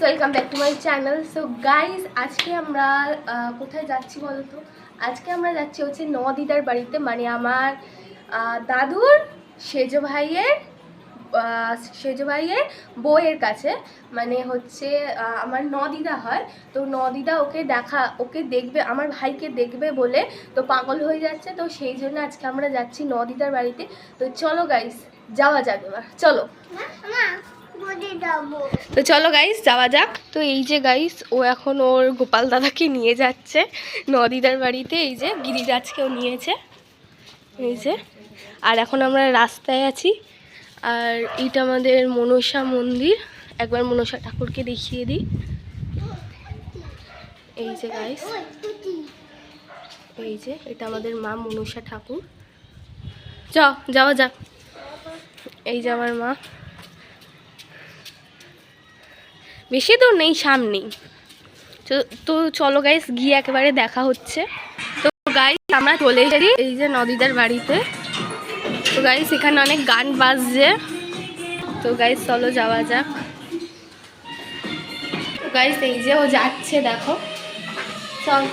Welcome back to my channel. So guys, আজকে আমরা কোথায় যাচ্ছি বলো তো? আজকে আমরা যাচ্ছি হচ্ছে নদিদার বাড়িতে, মানে আমার দাদুর সেজো ভাইয়ের বউয়ের কাছে। মানে হচ্ছে আমার নদিদা হয়, তো নদিদা ওকে দেখবে, আমার ভাইকে দেখবে বলে তো পাগল হয়ে যাচ্ছে। তো সেই জন্য আজকে আমরা যাচ্ছি নদিদার বাড়িতে। তো চলো গাইজ, যাওয়া যাক এবার, চলো। তো চলো গাইস, যাওয়া যাক। তো এই যে গাইস, ও এখন ওর গোপাল দাদাকে নিয়ে যাচ্ছে নদিদার বাড়িতে। এই যে গিরিরাজকেও নিয়েছে, এই যে। আর এখন আমরা রাস্তায় আছি। আর এইটা আমাদের মনসা মন্দির। একবার মনসা ঠাকুরকে দেখিয়ে দিই। এই যে গাইস, এই যে এটা আমাদের মা মনসা ঠাকুর। যাওয়া যাক। এই যে আমার মা, বেশি দূর নেই, সামনেই। তো চলো গাইস, গিয়ে একেবারে দেখা হচ্ছে। তো গাইস, আমরা চলে এসেছি এই যে নদিদার বাড়িতে। তো গাইস, এখানে অনেক গান বাজছে। তো গাইস চলো যাওয়া যাক। তো গাইস, এই যে ও যাচ্ছে, দেখো। চল।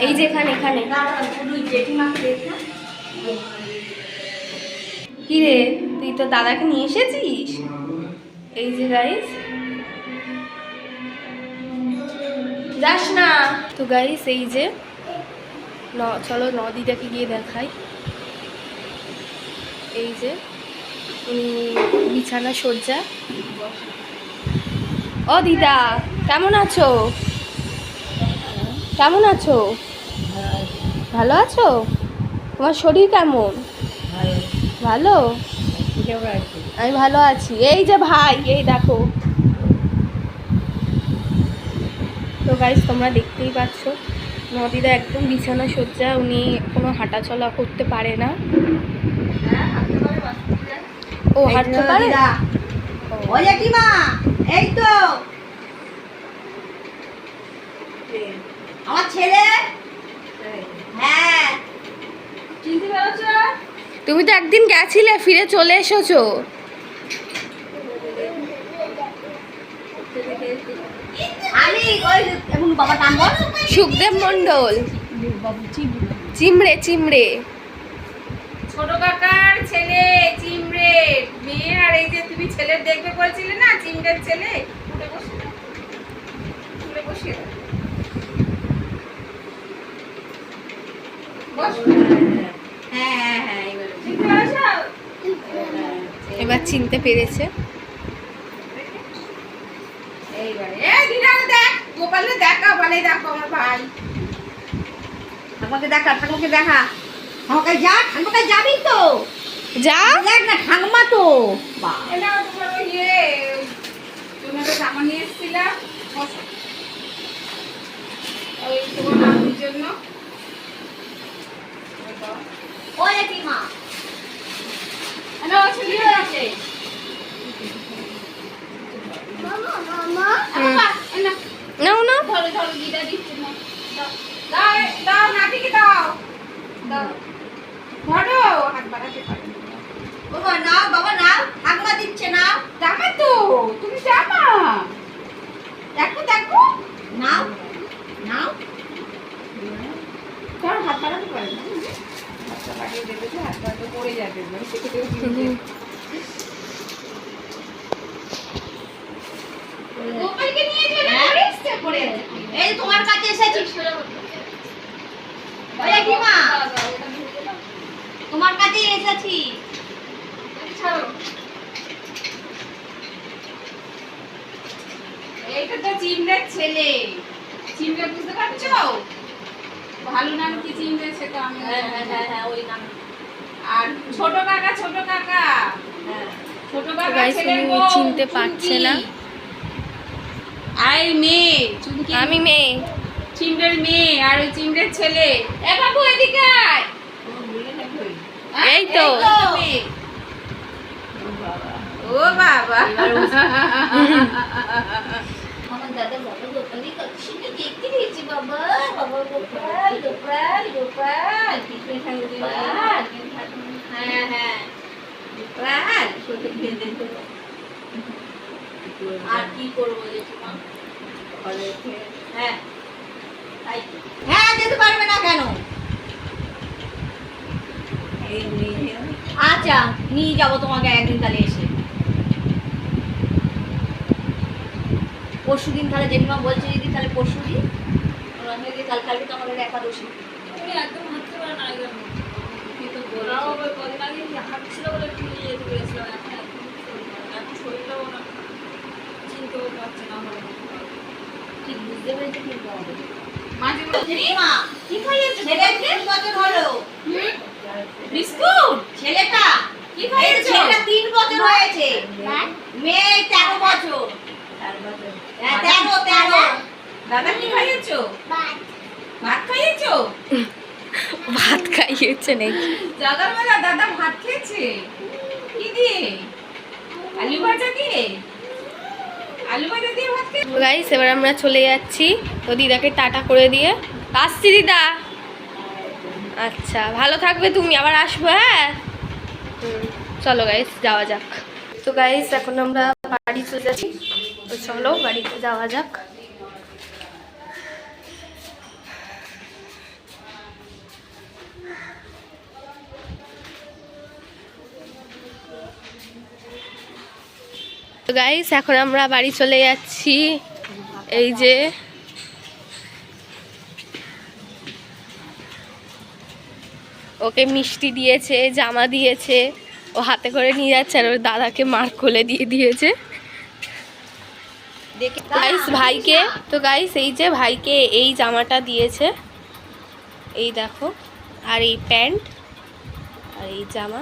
এই যে এখানে কি রে, তুই তো দাদাকে নিয়ে এসেছিস। এই যে গাইস, যাস না। তো গাইস, এই যে চলো নদিদাকে গিয়ে দেখাই। এই যে বিছানা সজ্জা। ও দিদা, কেমন আছো? ভালো আছো? তোমার শরীর কেমন? ভালো। আমি ভালো আছি। এই যে ভাই, এই দেখো। তো গাইস, তোমরা দেখতেই পাচ্ছ নদিদা একদম বিছানা সজ্জা। উনি কোনো হাঁটাচলা করতে পারে না। ও হাঁটতে পারে? এই তো আমার ছেলে। হ্যাঁ, চিনতে পেরেছো? তুমি তো একদিন গেছিলে, ফিরে চলে এসেছো। আমি ওই এখন বাবা নাম বল। সুখদেব মণ্ডল। চিমড়ে ছোট কাকার ছেলে চিমড়ে মেয়ে। আর এই যে তুমি ছেলে দেখবে বলছিলে না, চিমড়ের ছেলে। উঠে বসে এবার চিনতে পেরেছে। গোপালে দেখা, বলে দেখো আমার ভাই। ঠাকুমাকে দেখা ঠাকুমাকে যা, ঠাকুমাকে যাবি তো যা দেখ না, ঠাকুমা তো তোমার জামা নিয়ে এসেছিলাম ওই তোমার মামির জন্য। ওই কি মা আছে নাও না, ধরো দিদা দিচ্ছে না। দাও নাতিকে দাও ধরো, হাত বাড়াতে পারো। ও মা নাও, বাবা নাও, ঠাকুমা দিচ্ছে না। জামা তো, তুমি জামা দেখো নাও ধরো, হাত বাড়াতে পারে না। হাতটা বাড়িয়ে দেবে, হাত বাড়াতে পড়ে যাবে। গোপালকে নিয়ে চলে আসছে পড়ে আছে। এই তোমার কাছে এসেছি। ওই কি মা তোমার কাছে এসেছি। এইটা তো চিমড়ের ছেলে। চিমড়ে বুঝতে পারছো? ভালো নাম কি চিমড়ে, সেটা আমি। হ্যাঁ ওই নাম। আর ছোট কাকা হ্যাঁ, ছোট কাকা গাইস, ছেলের উনি বউ চিনতে পারছে না। আই মেয়ে চুমকি, আমি মেয়ে, চিমড়ের মেয়ে। আর ওই চিমড়ের ছেলে। এ বাবু এদিকে আয়। এই তো মেয়ে। ও বাবা, আমার দাদা বাবা গোপালি কত সুন্দর দেখতে দিয়েছি। বাবা গোপাল কৃষ্ণ ঠাকুর। হ্যাঁ হ্যাঁ ছোটো খেয়ে দেখতে আর কি করবো জেঠিমা হ্যাঁ তাই তো। হ্যাঁ যেতে পারবে না কেন আচ্ছা নিয়ে যাবো তোমাকে একদিন তাহলে এসে পরশু দিন তাহলে জেঠিমা বলছে যদি তাহলে পরশু দিন কাল কালকে তো আমাদের একাদশী তুমি একদম হাঁটতে পারো না একদম তাও আবার কদিন আগে হাঁটছিল বলে একটু নিয়ে যেতে পেরেছিলাম এখন একদম এখন শরীরটাও না চিনতেও পারছে না আমার ঠিক বুঝতে পেরেছি কিন্তু আমাদের মাঝে জেঠিমা কি খাইয়েছো ছেলে 3 বছর হলো বিস্কুট ছেলেটা কি খাইয়েছো? ছেলেটা 3 বছর হয়েছে মেয়ে 13 বছর হ্যাঁ 13 দাদা কি খাইয়েছো? ভাত খাইয়েছো? ভাত খাইয়েছে নাকি? দাদার বেলা দাদা ভাত খেয়েছে কি দিয়ে? আলু ভাজা দিয়ে? আলু ভাজা দিয়ে ভাত খেয়ে গাইস এবার আমরা চলে যাচ্ছি তো দিদাকে টাটা করে দিয়ে আসছি দিদা। আচ্ছা ভালো থাকবে তুমি, আবার আসবো। হ্যাঁ চলো গাইস যাওয়া যাক। তো গাইস এখন আমরা বাড়ি চলে যাচ্ছি, তো চলো বাড়িতে যাওয়া যাক। তো গাইস এখন আমরা বাড়ি চলে যাচ্ছি। এই যে ওকে মিষ্টি দিয়েছে, জামা দিয়েছে, ও হাতে করে নিয়ে যাচ্ছে আর ওর দাদাকে মার কোলে দিয়ে দিয়েছে। দেখে গাইস ভাইকে, তো গাইস এই যে ভাইকে এই জামাটা দিয়েছে, এই দেখো, আর এই প্যান্ট আর এই জামা।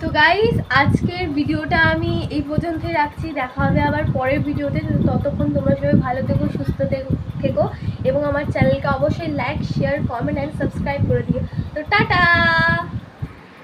তো গাইস আজকের ভিডিওটা আমি এই পর্যন্তই রাখছি, দেখা হবে আবার পরের ভিডিওতে। ততক্ষণ তোমরা সবাই ভালো থেকো, সুস্থ থেকো এবং আমার চ্যানেলকে অবশ্যই like, share, comment and subscribe করে দিও। তো টাটা।